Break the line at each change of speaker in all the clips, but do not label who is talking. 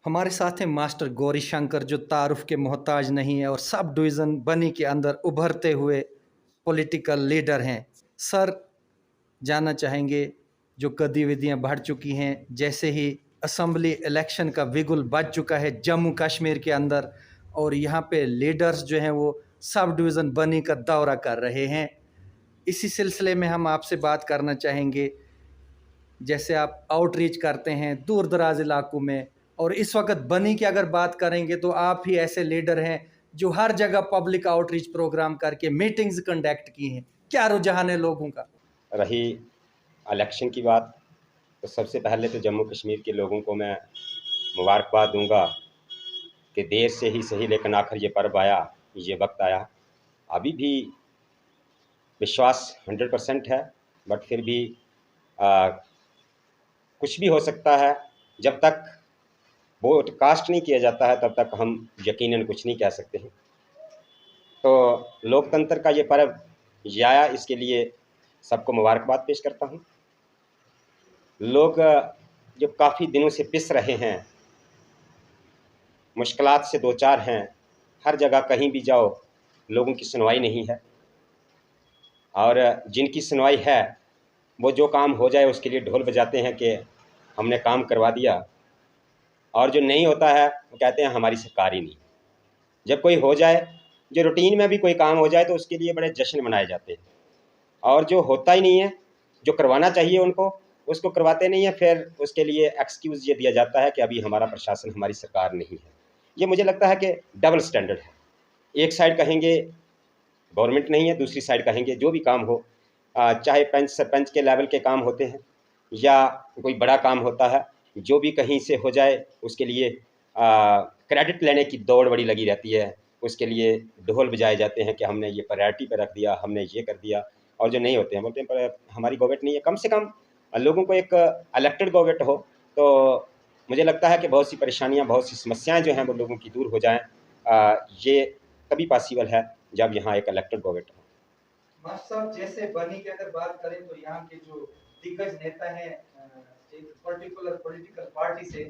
हमारे साथ हैं मास्टर गौरी शंकर, जो तारुफ के मोहताज नहीं है और सब डिवीज़न बनी के अंदर उभरते हुए पॉलिटिकल लीडर हैं। सर, जानना चाहेंगे, जो गतिविधियां बढ़ चुकी हैं, जैसे ही असम्बली इलेक्शन का बिगुल बज चुका है जम्मू कश्मीर के अंदर, और यहाँ पे लीडर्स जो हैं वो सब डिवीज़न बनी का दौरा कर रहे हैं। इसी सिलसिले में हम आपसे बात करना चाहेंगे, जैसे आप आउटरीच करते हैं दूर दराज इलाकों में, और इस वक्त बनी की अगर बात करेंगे तो आप ही ऐसे लीडर हैं जो हर जगह पब्लिक आउटरीच प्रोग्राम करके मीटिंग्स कंडक्ट की हैं। क्या रुझान है लोगों का?
रही इलेक्शन की बात, तो सबसे पहले तो जम्मू कश्मीर के लोगों को मैं मुबारकबाद दूंगा कि देर से ही सही लेकिन आखिर ये पर्व आया, ये वक्त आया। अभी भी विश्वास 100% है, बट फिर भी कुछ भी हो सकता है। जब तक वोट कास्ट नहीं किया जाता है तब तक हम यकीनन कुछ नहीं कह सकते हैं। तो लोकतंत्र का ये पर्व ये आया, इसके लिए सबको मुबारकबाद पेश करता हूँ। लोग जो काफ़ी दिनों से पिस रहे हैं, मुश्किलात से दो चार हैं, हर जगह कहीं भी जाओ लोगों की सुनवाई नहीं है, और जिनकी सुनवाई है वो जो काम हो जाए उसके लिए ढोल बजाते हैं कि हमने काम करवा दिया, और जो नहीं होता है वो कहते हैं हमारी सरकार ही नहीं। जब कोई हो जाए, जो रूटीन में भी कोई काम हो जाए, तो उसके लिए बड़े जश्न मनाए जाते हैं, और जो होता ही नहीं है, जो करवाना चाहिए उनको, उसको करवाते नहीं है। फिर उसके लिए एक्सक्यूज़ ये दिया जाता है कि अभी हमारा प्रशासन, हमारी सरकार नहीं है। ये मुझे लगता है कि डबल स्टैंडर्ड है। एक साइड कहेंगे गवर्नमेंट नहीं है, दूसरी साइड कहेंगे जो भी काम हो, चाहे पंच सरपंच के लेवल के काम होते हैं या कोई बड़ा काम होता है, जो भी कहीं से हो जाए उसके लिए क्रेडिट लेने की दौड़ बड़ी लगी रहती है। उसके लिए ढोल बजाए जाते हैं कि हमने ये प्रायोरिटी पर रख दिया, हमने ये कर दिया, और जो नहीं होते हैं बोलते हैं पर हमारी गवर्नमेंट नहीं है। कम से कम लोगों को एक इलेक्टेड गवर्नमेंट हो तो मुझे लगता है कि बहुत सी परेशानियां, बहुत सी समस्याएं जो हैं वो लोगों की दूर हो जाएं। ये तभी पॉसिबल है जब यहाँ एक इलेक्टेड गवर्नमेंट हो।
मास्टर साहब, जैसे बनी की अगर बात करें तो यहाँ के जो दिग्गज नेता हैं एक पर्टिकुलर पॉलिटिकल पार्टी से,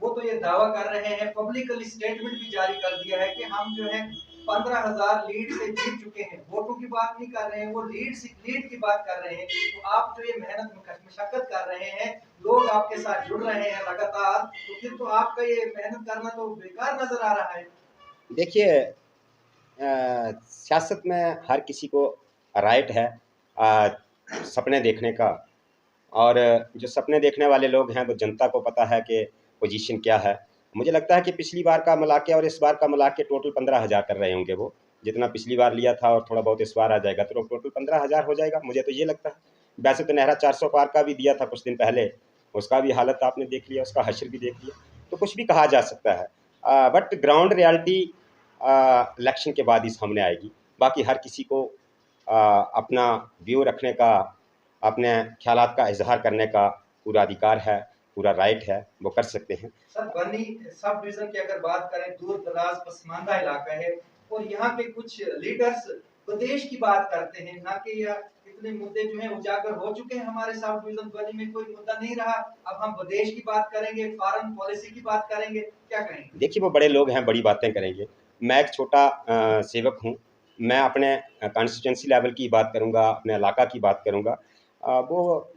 वो तो ये दावा कर रहे हैं, पब्लिकली स्टेटमेंट भी जारी कर दिया है कि हम जो है 15,000 लीड से जीत चुके हैं। वोटों की बात नहीं कर रहे हैं, वो लीड की बात कर रहे हैं। तो आप जो ये मेहनत मशक्कत कर रहे हैं, लोग आपके साथ जुड़ रहे हैं लगातार, तो फिर तो आपका ये मेहनत करना तो बेकार नजर आ रहा है।
देखिए, सियासत में हर किसी को राइट है सपने देखने का, और जो सपने देखने वाले लोग हैं वो जनता को पता है कि पोजीशन क्या है। मुझे लगता है कि पिछली बार का मिला के और इस बार का मिला के टोटल 15,000 कर रहे होंगे वो, जितना पिछली बार लिया था और थोड़ा बहुत इस बार आ जाएगा तो टोटल 15,000 हो जाएगा, मुझे तो ये लगता है। वैसे तो नेहरा 400 पार का भी दिया था कुछ दिन पहले, उसका भी हालत आपने देख लिया, उसका हश्र भी देख लिया, तो कुछ भी कहा जा सकता है। बट ग्राउंड रियलिटी इलेक्शन के बाद ही सामने आएगी। बाकी हर किसी को अपना व्यू रखने का, अपने ख्यालात का इजहार करने का पूरा अधिकार है, पूरा राइट है, वो कर सकते हैं।
सर, बनी सब डिवीजन की अगर बात करें, दूर दराज पसमानदा इलाका है, और यहाँ के कुछ लीडर्स प्रदेश की बात करते हैं ना कि इतने मुद्दे जो हैं उजागर हो चुके हैं हमारे सब डिवीजन बनी में, कोई मुद्दा नहीं रहा, अब हम विदेश की बात करेंगे, फॉरेन पॉलिसी की बात करेंगे, क्या कहेंगे?
देखिए, वो बड़े लोग हैं, बड़ी बातें करेंगे। मैं एक छोटा सेवक हूँ, मैं अपने कॉन्स्टिट्यूंसी लेवल की बात करूँगा, अपने इलाका की बात करूँगा। वो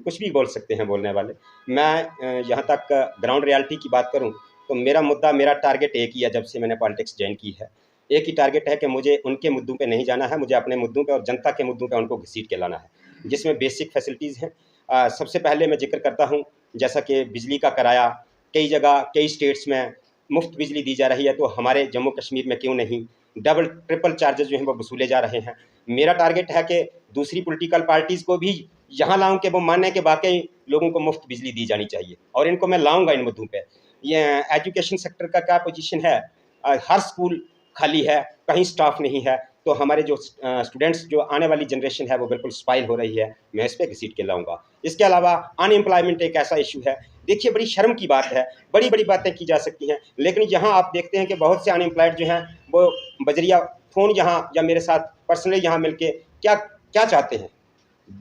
कुछ भी बोल सकते हैं बोलने वाले। मैं यहाँ तक ग्राउंड रियलिटी की बात करूँ तो मेरा मुद्दा, मेरा टारगेट एक ही है। जब से मैंने पॉलिटिक्स ज्वाइन की है, एक ही टारगेट है कि मुझे उनके मुद्दों पे नहीं जाना है, मुझे अपने मुद्दों पे और जनता के मुद्दों पे उनको घसीट के लाना है, जिसमें बेसिक फैसिलिटीज़ हैं। सबसे पहले मैं जिक्र करता हूँ, जैसा कि बिजली का किराया कई जगह, कई स्टेट्स में मुफ्त बिजली दी जा रही है, तो हमारे जम्मू कश्मीर में क्यों नहीं? डबल ट्रिपल चार्जेस जो हैं वो वसूले जा रहे हैं। मेरा टारगेट है कि दूसरी पॉलिटिकल पार्टीज़ को भी यहाँ लाऊं कि वो माने कि वाकई लोगों को मुफ्त बिजली दी जानी चाहिए, और इनको मैं लाऊंगा इन मुद्दों पे। ये एजुकेशन सेक्टर का क्या पोजीशन है? हर स्कूल खाली है, कहीं स्टाफ नहीं है, तो हमारे जो स्टूडेंट्स, जो आने वाली जनरेशन है वो बिल्कुल स्पाइल हो रही है, मैं इस पर घसीट के लाऊंगा। इसके अलावा अनएम्प्लॉयमेंट एक ऐसा इशू है। देखिए, बड़ी शर्म की बात है, बड़ी बड़ी बातें की जा सकती हैं, लेकिन यहाँ आप देखते हैं कि बहुत से अनएम्प्लॉयड जो हैं वो बजरिया फ़ोन यहाँ या मेरे साथ पर्सनली यहाँ मिल के क्या क्या चाहते हैं?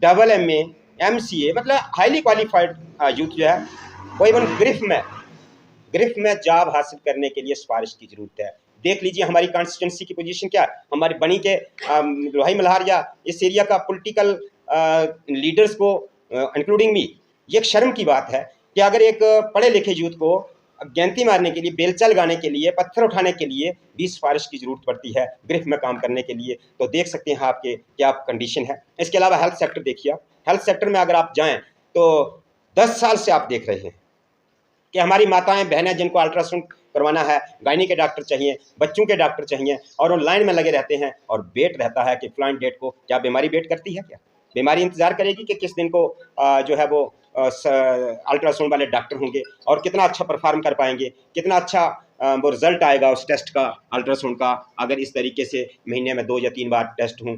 डबल MA MCA, मतलब हाईली क्वालिफाइड यूथ जो है वो इवन गिरफ्त में गिरफ्त में जॉब हासिल करने के लिए सिफारिश की ज़रूरत है। देख लीजिए हमारी कॉन्स्टिट्यूंसी की पोजीशन क्या है। हमारी बनी के लोहाई मल्हार या इस एरिया का पॉलिटिकल लीडर्स को इंक्लूडिंग मी, ये एक शर्म की बात है कि अगर एक पढ़े लिखे यूथ को गेंती मारने के लिए, बेलचा लगाने के लिए, पत्थर उठाने के लिए भी सिफारिश की ज़रूरत पड़ती है गिरफ्त में काम करने के लिए, तो देख सकते हैं आपके क्या कंडीशन है। इसके अलावा हेल्थ सेक्टर देखिए आप, हेल्थ सेक्टर में अगर आप जाएँ तो 10 साल से आप देख रहे हैं कि हमारी माताएं बहनें जिनको अल्ट्रासाउंड करवाना है, गायनी के डॉक्टर चाहिए, बच्चों के डॉक्टर चाहिए, और वो लाइन में लगे रहते हैं और वेट रहता है कि फलानी डेट को क्या बीमारी वेट करती है, क्या बीमारी इंतजार करेगी कि किस दिन को जो है वो अल्ट्रासाउंड वाले डॉक्टर होंगे और कितना अच्छा परफॉर्म कर पाएंगे, कितना अच्छा वो रिजल्ट आएगा उस टेस्ट का, अल्ट्रासाउंड का, अगर इस तरीके से महीने में 2 या 3 बार टेस्ट हों।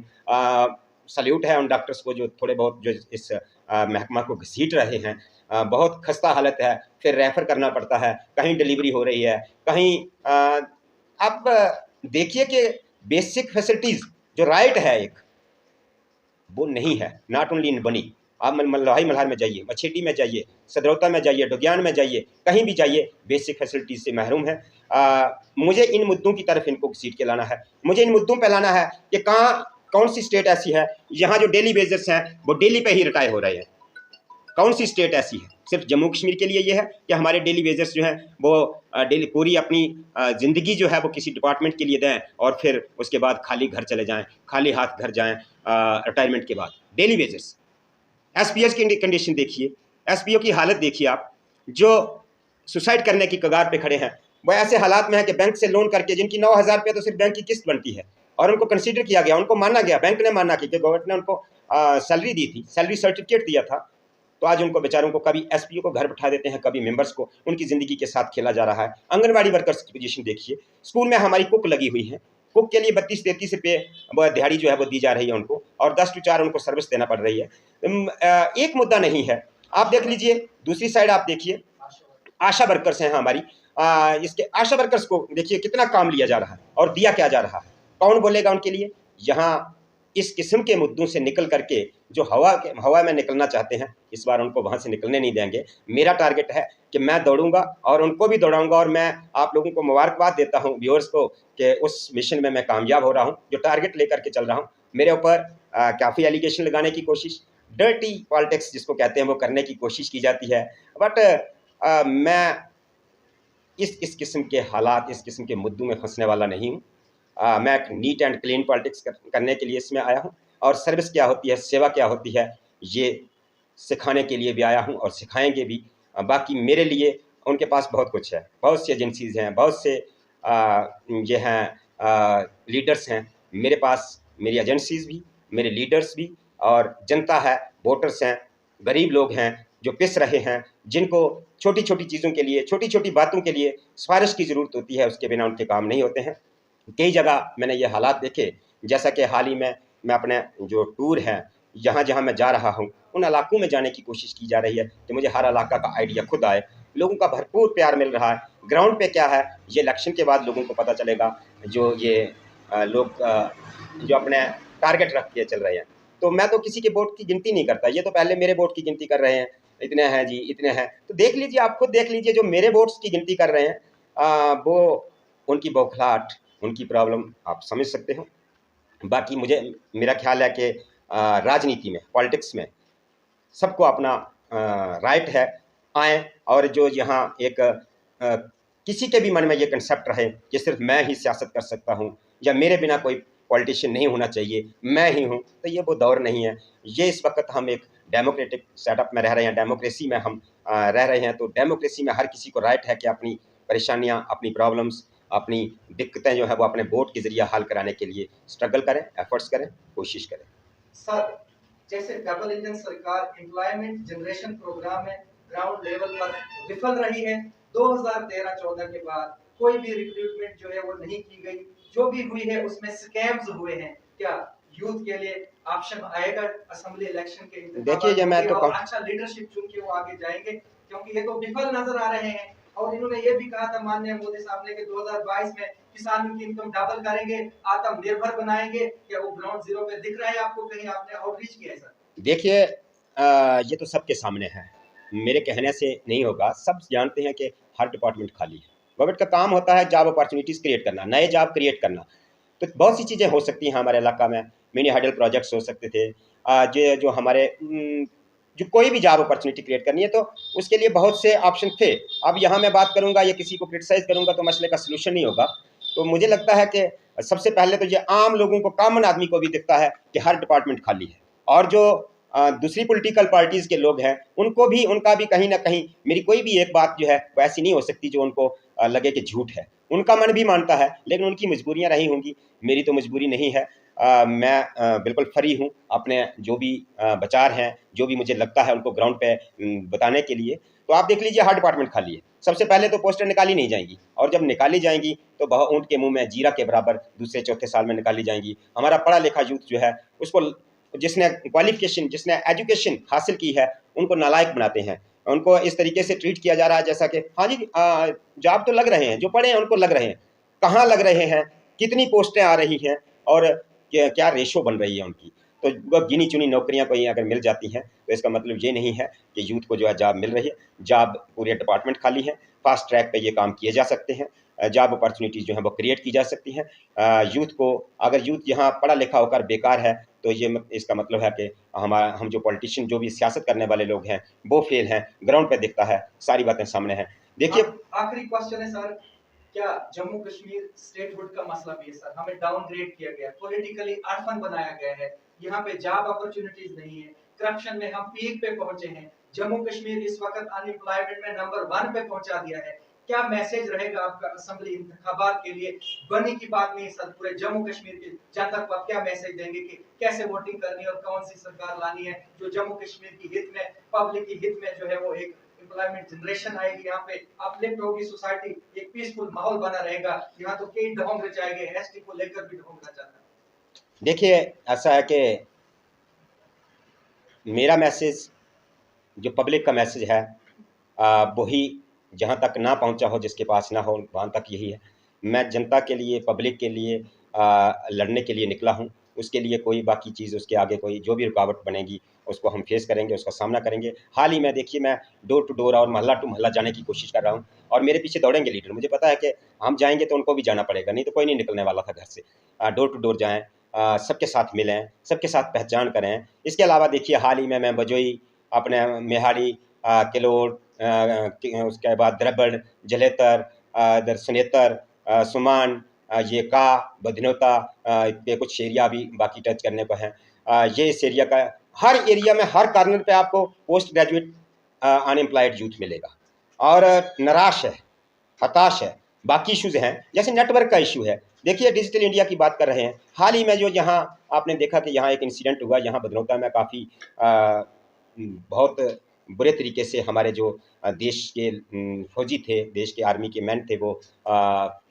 सल्यूट है उन डॉक्टर्स को जो थोड़े बहुत जो इस महकमा को घसीट रहे हैं। बहुत खस्ता हालत है, फिर रेफ़र करना पड़ता है, कहीं डिलीवरी हो रही है, कहीं आप देखिए कि बेसिक फैसिलिटीज़ जो राइट है एक, वो नहीं है। नॉट ओनली इन बनी, आप लोहाई मल्हार में जाइए, मछेटी में जाइए, सदरौता में जाइए, डुगियान में जाइए, कहीं भी जाइए, बेसिक फैसिलिटीज़ से महरूम है। मुझे इन मुद्दों की तरफ इनको घसीट के लाना है। मुझे इन मुद्दों पे लाना है कि कौन सी स्टेट ऐसी है यहाँ जो डेली वेजेस हैं वो डेली पे ही रिटायर हो रहे हैं। कौन सी स्टेट ऐसी है? सिर्फ जम्मू कश्मीर के लिए ये है कि हमारे डेली वेजर्स जो हैं वो डेली पूरी अपनी ज़िंदगी जो है वो किसी डिपार्टमेंट के लिए दें और फिर उसके बाद खाली घर चले जाएं, खाली हाथ घर जाएं रिटायरमेंट के बाद। डेली वेजर्स, एसपीएस की कंडीशन देखिए, एसपीओ की हालत देखिए आप, जो सुसाइड करने की कगार पे खड़े हैं। वो ऐसे हालात में है कि बैंक से लोन करके जिनकी 9,000 रुपये तो सिर्फ बैंक की किस्त बनती है और उनको कंसीडर किया गया, उनको माना गया, बैंक ने माना कि गवर्नमेंट ने उनको सैलरी दी थी, सैलरी सर्टिफिकेट दिया था, तो आज उनको बेचारों को कभी एसपीओ को घर बैठा देते हैं, कभी मेंबर्स को, उनकी ज़िंदगी के साथ खेला जा रहा है। आंगनबाड़ी वर्कर्स की पोजीशन देखिए, स्कूल में हमारी कुक लगी हुई है, कुक के लिए 32-33 रुपये वो दिहाड़ी जो है वो दी जा रही है उनको, और 10 to 4 उनको सर्विस देना पड़ रही है। एक मुद्दा नहीं है। आप देख लीजिए दूसरी साइड, आप देखिए आशा वर्कर्स हैं हमारी, इसके आशा वर्कर्स को देखिए कितना काम लिया जा रहा है और दिया क्या जा रहा है, कौन बोलेगा उनके लिए? यहाँ इस किस्म के मुद्दों से निकल करके जो हवा में निकलना चाहते हैं, इस बार उनको वहाँ से निकलने नहीं देंगे। मेरा टारगेट है कि मैं दौड़ूंगा और उनको भी दौड़ाऊंगा, और मैं आप लोगों को मुबारकबाद देता हूँ, व्यूअर्स को, कि उस मिशन में मैं कामयाब हो रहा हूँ, जो टारगेट लेकर के चल रहा हूँ। मेरे ऊपर काफ़ी एलिगेशन लगाने की कोशिश, डर्टी पॉलिटिक्स जिसको कहते हैं, वो करने की कोशिश की जाती है, बट मैं इस किस्म के हालात, इस किस्म के मुद्दों में फंसने वाला नहीं हूँ। मैं एक नीट एंड क्लीन पॉलिटिक्स करने के लिए इसमें आया हूँ, और सर्विस क्या होती है, सेवा क्या होती है, ये सिखाने के लिए भी आया हूँ और सिखाएंगे भी। बाकी मेरे लिए उनके पास बहुत कुछ है, बहुत सी एजेंसीज़ हैं, बहुत से ये हैं लीडर्स हैं। मेरे पास मेरी एजेंसीज़ भी, मेरे लीडर्स भी, और जनता है, वोटर्स हैं, गरीब लोग हैं जो पिस रहे हैं, जिनको छोटी छोटी चीज़ों के लिए, छोटी छोटी बातों के लिए सिफारिश की ज़रूरत होती है, उसके बिना उनके काम नहीं होते हैं। कई जगह मैंने ये हालात देखे, जैसा कि हाल ही में मैं अपने जो टूर हैं, जहाँ-जहाँ मैं जा रहा हूँ, उन इलाकों में जाने की कोशिश की जा रही है कि मुझे हर इलाका का आइडिया खुद आए। लोगों का भरपूर प्यार मिल रहा है। ग्राउंड पे क्या है, ये इलेक्शन के बाद लोगों को पता चलेगा, जो ये लोग जो अपने टारगेट रख के चल रहे हैं। तो मैं तो किसी के वोट की गिनती नहीं करता, ये तो पहले मेरे वोट की गिनती कर रहे हैं, इतने हैं जी, इतने हैं। तो देख लीजिए, आप खुद देख लीजिए, जो मेरे वोट्स की गिनती कर रहे हैं, वो उनकी बौखलाहट, उनकी प्रॉब्लम आप समझ सकते हो। बाकी मेरा ख्याल है कि राजनीति में, पॉलिटिक्स में सबको अपना राइट है, आएँ, और जो यहाँ एक किसी के भी मन में ये कंसेप्ट रहे कि सिर्फ मैं ही सियासत कर सकता हूँ या मेरे बिना कोई पॉलिटिशियन नहीं होना चाहिए, मैं ही हूँ, तो ये वो दौर नहीं है। ये इस वक्त हम एक डेमोक्रेटिक सेटअप में रह रहे हैं, डेमोक्रेसी में हम रह रहे हैं। तो डेमोक्रेसी में हर किसी को राइट है कि अपनी परेशानियाँ, अपनी प्रॉब्लम्स, अपनी दिक्कतें जो है वो अपने वोट के ज़रिए हल कराने के लिए स्ट्रगल करें, एफर्ट्स करें, कोशिश करें।
सर, जैसे डबल इंजन सरकार एम्प्लॉयमेंट जनरेशन प्रोग्राम में ग्राउंड लेवल पर विफल रही है। 2013-14 के बाद कोई भी रिक्रूटमेंट जो है वो नहीं की गई, जो भी हुई है उसमें स्कैम्स हुए हैं। क्या यूथ के लिए ऑप्शन आएगा असेंबली इलेक्शन के
देखिए, ये मैं तो
अच्छा लीडरशिप चुन के वो आगे जाएंगे? क्योंकि ये तो विफल नजर आ रहे हैं, और इन्होंने ये भी कहा था माननीय मोदी साहब ने कि 2022 में किसानों की इनकम डबल करेंगे, आत्मनिर्भर बनाएंगे। क्या वो ग्राउंड जीरो पे दिख रहा है आपको? कहीं आपने आउटरीच किया है सर?
देखिए, ये तो सबके सामने है, मेरे कहने से नहीं होगा। सब जानते हैं कि हर डिपार्टमेंट खाली है। गवर्नमेंट का काम होता है जॉब अपॉर्चुनिटीज़ क्रिएट करना, नए जॉब क्रिएट करना। तो बहुत सी चीज़ें हो सकती हैं हमारे इलाका में, मिनी हाइडल प्रोजेक्ट्स हो सकते थे, जो हमारे जो कोई भी जॉब अपॉर्चुनिटी क्रिएट करनी है तो उसके लिए बहुत से ऑप्शन थे। अब यहाँ मैं बात करूँगा या किसी को क्रिटिसाइज़ करूँगा तो मसले का सलूशन नहीं होगा। तो मुझे लगता है कि सबसे पहले तो ये आम लोगों को, कॉमन आदमी को भी दिखता है कि हर डिपार्टमेंट खाली है, और जो दूसरी पॉलिटिकल पार्टीज़ के लोग हैं उनको भी, उनका भी कहीं ना कहीं मेरी कोई भी एक बात जो है वो ऐसी नहीं हो सकती जो उनको लगे कि झूठ है। उनका मन भी मानता है, लेकिन उनकी मजबूरियां रही होंगी, मेरी तो मजबूरी नहीं है। मैं बिल्कुल फ्री हूँ अपने जो भी विचार हैं, जो भी मुझे लगता है उनको ग्राउंड पे बताने के लिए। तो आप देख लीजिए हर डिपार्टमेंट खाली है। सबसे पहले तो पोस्टर निकाली नहीं जाएंगी, और जब निकाली जाएंगी तो बहुत ऊँट के मुंह में जीरा के बराबर दूसरे चौथे साल में निकाली जाएंगी। हमारा पढ़ा लिखा यूथ जो है उसको, जिसने क्वालिफिकेशन, जिसने एजुकेशन हासिल की है, उनको नालायक बनाते हैं। उनको इस तरीके से ट्रीट किया जा रहा है जैसा कि हाँ जी जॉब तो लग रहे हैं, जो पढ़े हैं उनको लग रहे हैं, कहाँ लग रहे हैं, कितनी पोस्टें आ रही हैं और क्या रेशो बन रही है उनकी। तो वो गिनी चुनी नौकरियां कोई अगर मिल जाती हैं तो इसका मतलब ये नहीं है कि यूथ को जो है जॉब मिल रही है। जॉब पूरे डिपार्टमेंट खाली है, फास्ट ट्रैक पे ये काम किए जा सकते हैं, जॉब अपॉर्चुनिटीज़ जो है वो क्रिएट की जा सकती हैं। यूथ को, अगर यूथ यहाँ पढ़ा लिखा होकर बेकार है तो ये इसका मतलब है कि हम जो पॉलिटिशियन, जो भी सियासत करने वाले लोग हैं वो फेल हैं। ग्राउंड पे दिखता है, सारी बातें सामने हैं। देखिए
आखिरी क्वेश्चन है सर, क्या जम्मू कश्मीर स्टेटहुड का मसला भी है सर? हमें डाउनग्रेड किया गया, पॉलिटिकली अनफन बनाया गया है, यहाँ पे जॉब अपॉर्चुनिटीज नहीं है, करप्शन में हम पीक पे पहुंचे हैं, जम्मू कश्मीर इस वक्त अनएम्प्लॉयमेंट में नंबर 1 पे पहुंचा दिया है। क्या मैसेज रहेगा आपका असेंबली इंतखाबात के लिए? बनी की बात नहीं सर, पूरे जम्मू कश्मीर की जनता को आप क्या मैसेज देंगे कि कैसे वोटिंग करनी है और कौन सी सरकार लानी है जो जम्मू कश्मीर की हित में, पब्लिक की हित में जो है वो एक एम्प्लॉयमेंट जनरेशन आएगी, यहाँ पे अपलिफ्ट होगी सोसाइटी, एक पीसफुल माहौल बना रहेगा। यहाँ तो कई ढोंग रचाएंगे, एसटी को लेकर भी ढोंग रचा था।
देखिए ऐसा है कि मेरा मैसेज, जो पब्लिक का मैसेज है, वही जहाँ तक ना पहुँचा हो, जिसके पास ना हो, वहाँ तक यही है। मैं जनता के लिए, पब्लिक के लिए लड़ने के लिए निकला हूँ। उसके लिए कोई बाकी चीज़, उसके आगे कोई जो भी रुकावट बनेगी उसको हम फेस करेंगे, उसका सामना करेंगे। हाल ही में देखिए मैं डोर टू डोर और मोहल्ला टू मोहल्ला जाने की कोशिश कर रहा हूँ, और मेरे पीछे दौड़ेंगे लीडर। मुझे पता है कि हम जाएंगे तो उनको भी जाना पड़ेगा, नहीं तो कोई नहीं निकलने वाला था घर से। डोर टू डोर जाएँ, सबके साथ मिलें, सबके साथ पहचान करें। इसके अलावा देखिए हाल ही में मैं बजोई, अपने मेहाड़ी, किलोड़, उसके बाद द्रबड़, जलेतर, इधर सुनेतर, सुमान, ये का बधनोता, ये कुछ एरिया भी बाकी टच करने को हैं। ये इस एरिया का, हर एरिया में, हर कॉर्नर पे आपको पोस्ट ग्रेजुएट अनएम्प्लॉयड यूथ मिलेगा, और निराश है, हताश है। बाकी इश्यूज़ हैं, जैसे नेटवर्क का इशू है। देखिए डिजिटल इंडिया की बात कर रहे हैं, हाल ही में जो यहाँ आपने देखा कि यहाँ एक इंसिडेंट हुआ, यहाँ बधनोता में काफ़ी बहुत बुरे तरीके से हमारे जो देश के फौजी थे, देश के आर्मी के मैन थे, वो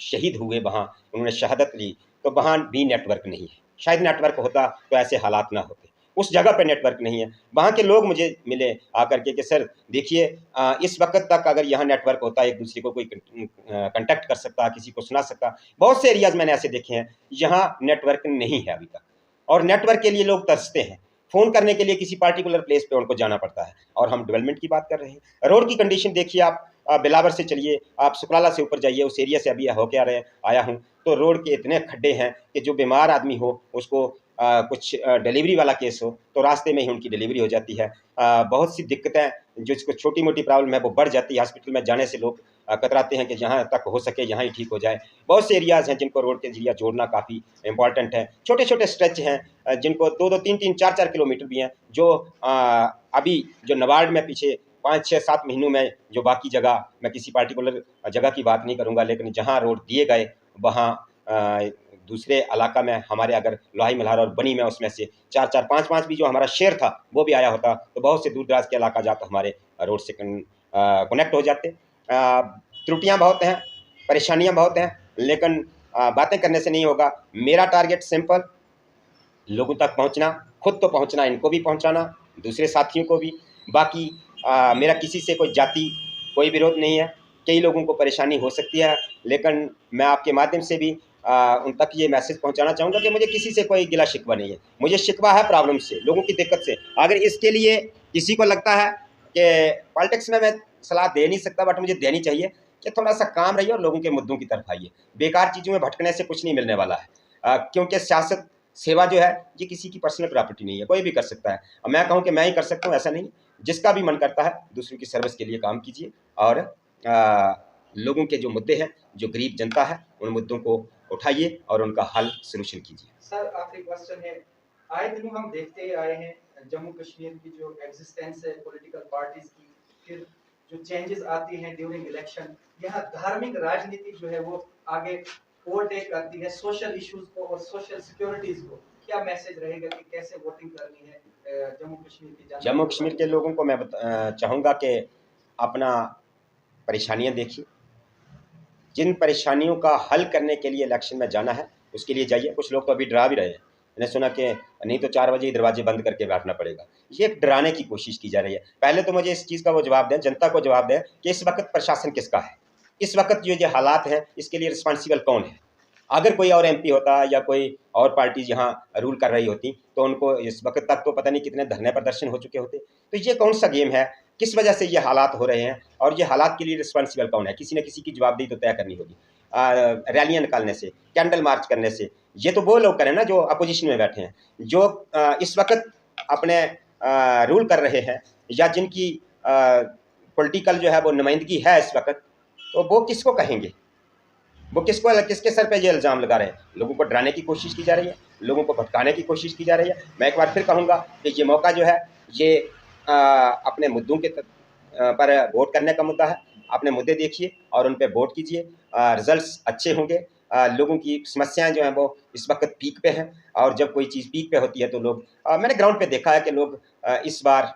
शहीद हुए वहाँ, उन्होंने शहादत ली। तो वहाँ भी नेटवर्क नहीं है। शायद नेटवर्क होता तो ऐसे हालात ना होते। उस जगह पे नेटवर्क नहीं है। वहाँ के लोग मुझे मिले आकर के कि सर देखिए इस वक्त तक अगर यहाँ नेटवर्क होता, एक दूसरे को कोई कांटेक्ट कर सकता, किसी को सुना सकता। बहुत से एरियाज़ मैंने ऐसे देखे हैं जहाँ नेटवर्क नहीं है अभी तक, और नेटवर्क के लिए लोग तरसते हैं। फ़ोन करने के लिए किसी पार्टिकुलर प्लेस पे उनको जाना पड़ता है। और हम डेवलपमेंट की बात कर रहे हैं। रोड की कंडीशन देखिए आप, बिलावर से चलिए, आप सुकराला से ऊपर जाइए, उस एरिया से अभी होके आया हूँ, तो रोड के इतने खड्डे हैं कि जो बीमार आदमी हो, उसको कुछ डिलीवरी वाला केस हो तो रास्ते में ही उनकी डिलीवरी हो जाती है। बहुत सी दिक्कतें, जो इसको छोटी मोटी प्रॉब्लम है वो बढ़ जाती है। हॉस्पिटल में जाने से लोग कतराते हैं कि जहाँ तक हो सके यहाँ ही ठीक हो जाए। बहुत से एरियाज़ हैं जिनको रोड के जरिए जोड़ना काफ़ी इंपॉर्टेंट है। छोटे छोटे स्ट्रेच हैं जिनको 2-2, 3-3, 4-4 किलोमीटर भी हैं, जो अभी जो नबार्ड में पिछले 5-6-7 महीनों में जो बाकी जगह, मैं किसी पार्टिकुलर जगह की बात नहीं करूँगा, लेकिन जहाँ रोड दिए गए वहाँ दूसरे इलाका में हमारे अगर लोहाई मल्हार और बनी में उसमें से 4-4, 5-5 भी जो हमारा शेयर था वो भी आया होता, तो बहुत से दूर दराज के इलाका जाकर हमारे रोड से कनेक्ट हो जाते। त्रुटियां बहुत हैं, परेशानियां बहुत हैं, लेकिन बातें करने से नहीं होगा। मेरा टारगेट सिंपल, लोगों तक पहुंचना, खुद तो पहुंचना, इनको भी पहुंचाना, दूसरे साथियों को भी। बाकी मेरा किसी से कोई जाति, कोई विरोध नहीं है। कई लोगों को परेशानी हो सकती है, लेकिन मैं आपके माध्यम से भी उन तक ये मैसेज पहुंचाना चाहूँगा कि मुझे किसी से कोई गिला शिकवा नहीं है। मुझे शिकवा है प्रॉब्लम से, लोगों की दिक्कत से। अगर इसके लिए किसी को लगता है कि पॉलिटिक्स में मैं सलाह दे नहीं सकता, बट मुझे देनी चाहिए कि थोड़ा सा काम रहिए और लोगों के मुद्दों की तरफ आइए। बेकार चीज़ों में भटकने से कुछ नहीं मिलने वाला है, क्योंकि सियासत सेवा जो है ये किसी की पर्सनल प्रॉपर्टी नहीं है, कोई भी कर सकता है। अब मैं कहूँ कि मैं ही कर सकता हूँ, ऐसा नहीं। जिसका भी मन करता है दूसरों की सर्विस के लिए काम कीजिए और लोगों के जो मुद्दे हैं, जो गरीब जनता है, उन मुद्दों को उठाइए और उनका हल सोल्यूशन कीजिए।
सर आखिरी क्वेश्चन है, आए दिनों हम देखते ही आए हैं जम्मू कश्मीर की जो एग्जिस्टेंस है पॉलिटिकल पार्टीज की, फिर जो चेंजेस आती हैं ड्यूरिंग इलेक्शन, यहाँ धार्मिक राजनीति जो है वो आगे ओवरटेक करती है सोशल इश्यूज को और सोशल सिक्योरिटीज को। क्या मैसेज रहेगा कि कैसे वोटिंग करनी है जम्मू कश्मीर की जनता?
जम्मू कश्मीर के लोगों को मैं चाहूँगा कि अपना परेशानियाँ देखिए, जिन परेशानियों का हल करने के लिए इलेक्शन में जाना है उसके लिए जाइए। कुछ लोग तो अभी डरा भी रहे हैं, मैंने सुना कि नहीं तो 4 बजे ही दरवाजे बंद करके बैठना पड़ेगा। ये एक डराने की कोशिश की जा रही है। पहले तो मुझे इस चीज़ का वो जवाब दें, जनता को जवाब दें कि इस वक्त प्रशासन किसका है, इस वक्त जो ये हालात हैं इसके लिए रिस्पॉन्सिबल कौन है। अगर कोई और MP होता या कोई और पार्टी यहाँ रूल कर रही होती तो उनको इस वक्त तक तो पता नहीं कितने धरने प्रदर्शन हो चुके होते। तो ये कौन सा गेम है, किस वजह से ये हालात हो रहे हैं और ये हालात के लिए रिस्पॉन्सिबल कौन है? किसी न किसी की जवाबदेही तो तय करनी होगी। रैलियाँ निकालने से, कैंडल मार्च करने से, ये तो वो लोग करें ना जो अपोजिशन में बैठे हैं, जो इस वक्त अपने रूल कर रहे हैं या जिनकी पॉलिटिकल जो है वो नुमाइंदगी है इस वक्त, तो वो किसको कहेंगे? वो किसके सर पे ये इल्ज़ाम लगा रहे हैं? लोगों को डराने की कोशिश की जा रही है, लोगों को भटकाने की कोशिश की जा रही है। मैं एक बार फिर कहूँगा कि ये मौका जो है ये अपने मुद्दों के पर वोट करने का मुद्दा है। अपने मुद्दे देखिए और उन पे वोट कीजिए। रिज़ल्ट्स अच्छे होंगे। लोगों की समस्याएं जो हैं वो इस वक्त पीक पे हैं और जब कोई चीज़ पीक पे होती है तो लोग मैंने ग्राउंड पे देखा है कि लोग इस बार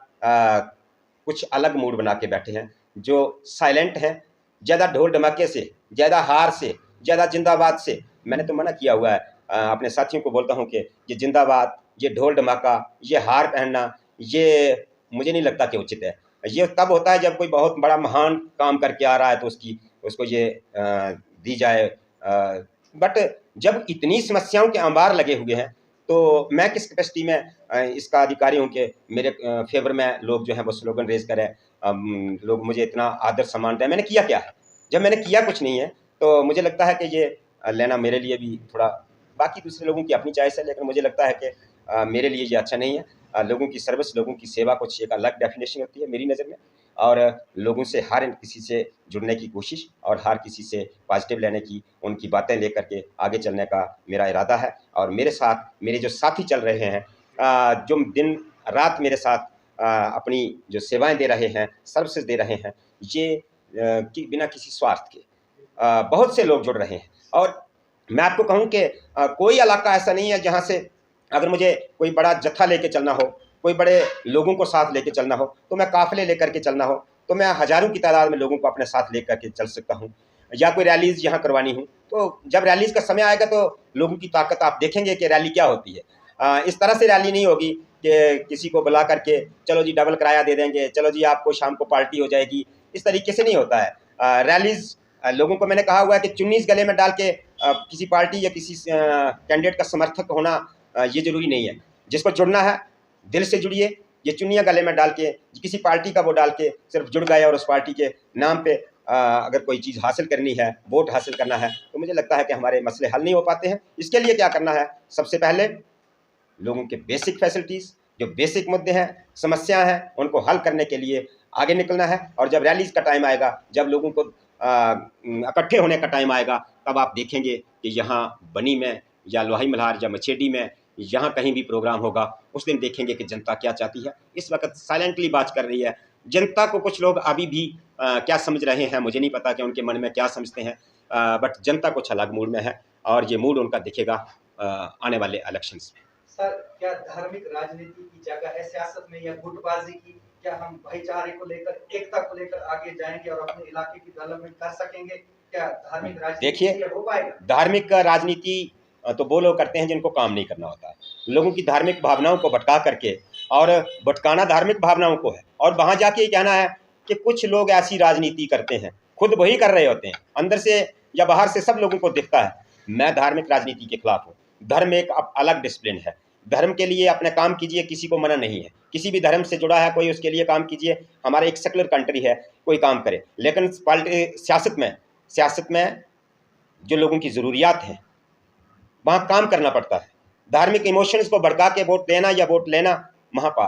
कुछ अलग मूड बना के बैठे हैं, जो साइलेंट हैं। ज़्यादा ढोल धमाके से, ज़्यादा हार से, ज़्यादा जिंदाबाद से मैंने तो मना किया हुआ है। अपने साथियों को बोलता हूँ कि ये जिंदाबाद, ये ढोल धमाका, ये हार पहनना, ये मुझे नहीं लगता कि उचित है। ये तब होता है जब कोई बहुत बड़ा महान काम करके आ रहा है तो उसको ये दी जाए। बट जब इतनी समस्याओं के अंबार लगे हुए हैं तो मैं किस कैपेसिटी में इसका अधिकारी हूँ कि मेरे फेवर में लोग जो हैं वो स्लोगन रेज करें, लोग मुझे इतना आदर सम्मान दें। मैंने किया क्या है? जब मैंने किया कुछ नहीं है तो मुझे लगता है कि ये लेना मेरे लिए भी थोड़ा, बाकी दूसरे लोगों की अपनी चॉइस है, लेकिन मुझे लगता है कि मेरे लिए ये अच्छा नहीं है। लोगों की सर्विस, लोगों की सेवा कुछ एक अलग डेफिनेशन होती है मेरी नज़र में, और लोगों से हर किसी से जुड़ने की कोशिश और हर किसी से पॉजिटिव लेने की, उनकी बातें लेकर के आगे चलने का मेरा इरादा है। और मेरे साथ मेरे जो साथी चल रहे हैं, जो दिन रात मेरे साथ अपनी जो सेवाएं दे रहे हैं, सर्विसेज दे रहे हैं, ये कि बिना किसी स्वार्थ के बहुत से लोग जुड़ रहे हैं। और मैं आपको कहूँ कि कोई इलाका ऐसा नहीं है जहाँ से अगर मुझे कोई बड़ा जत्था लेके चलना हो, कोई बड़े लोगों को साथ लेके चलना हो, तो मैं काफ़िले लेकर के चलना हो तो मैं हज़ारों की तादाद में लोगों को अपने साथ लेकर के चल सकता हूँ। या कोई रैलीज़ यहाँ करवानी हो तो जब रैलीज़ का समय आएगा तो लोगों की ताकत आप देखेंगे कि रैली क्या होती है। इस तरह से रैली नहीं होगी कि किसी को बुला करके चलो जी डबल किराया दे देंगे, चलो जी आपको शाम को पार्टी हो जाएगी, इस तरीके से नहीं होता है। रैलीज़ लोगों को मैंने कहा हुआ है कि चुन्नीस गले में डाल के किसी पार्टी या किसी कैंडिडेट का समर्थक होना ये ज़रूरी नहीं है। जिसको जुड़ना है दिल से जुड़िए। ये चुन्नियाँ गले में डाल के किसी पार्टी का वो डाल के सिर्फ जुड़ गए और उस पार्टी के नाम पे अगर कोई चीज़ हासिल करनी है, वोट हासिल करना है, तो मुझे लगता है कि हमारे मसले हल नहीं हो पाते हैं। इसके लिए क्या करना है? सबसे पहले लोगों के बेसिक फैसिलिटीज़, जो बेसिक मुद्दे हैं, समस्याएं हैं, उनको हल करने के लिए आगे निकलना है। और जब रैलीज़ का टाइम आएगा, जब लोगों को इकट्ठे होने का टाइम आएगा, तब आप देखेंगे कि यहाँ बनी में या लोहाई मल्हार या मछेडी में यहाँ कहीं भी प्रोग्राम होगा, उस दिन देखेंगे कि जनता क्या चाहती है। इस वक्त साइलेंटली बात कर रही है जनता को। कुछ लोग अभी भी क्या समझ रहे हैं मुझे नहीं पता कि उनके मन में क्या समझते हैं, बट जनता कुछ अलग मूड में है और ये मूड उनका दिखेगा आने वाले इलेक्शंस में।
सर क्या धार्मिक राजनीति की जगह है सियासत में या गुटबाजी की? क्या हम भाईचारे को लेकर, एकता को लेकर आगे जाएंगे और अपने इलाके की डेवलपमेंट कर सकेंगे? क्या धार्मिक राजनीति
देखिए,
हो पाएगा?
धार्मिक राजनीति तो वो लोग करते हैं जिनको काम नहीं करना होता है। लोगों की धार्मिक भावनाओं को भटका करके, और भटकाना धार्मिक भावनाओं को है, और वहाँ जाके ये कहना है कि कुछ लोग ऐसी राजनीति करते हैं, खुद वही कर रहे होते हैं, अंदर से या बाहर से सब लोगों को दिखता है। मैं धार्मिक राजनीति के खिलाफ हूँ। धर्म एक अलग डिसिप्लिन है। धर्म के लिए अपने काम कीजिए, किसी को मना नहीं है। किसी भी धर्म से जुड़ा है कोई, उसके लिए काम कीजिए। हमारा एक सेकुलर कंट्री है, कोई काम करे। लेकिन सियासत में जो लोगों की ज़रूरियात हैं वहाँ काम करना पड़ता है। धार्मिक इमोशंस को भड़का के वोट देना या वोट लेना महापाप।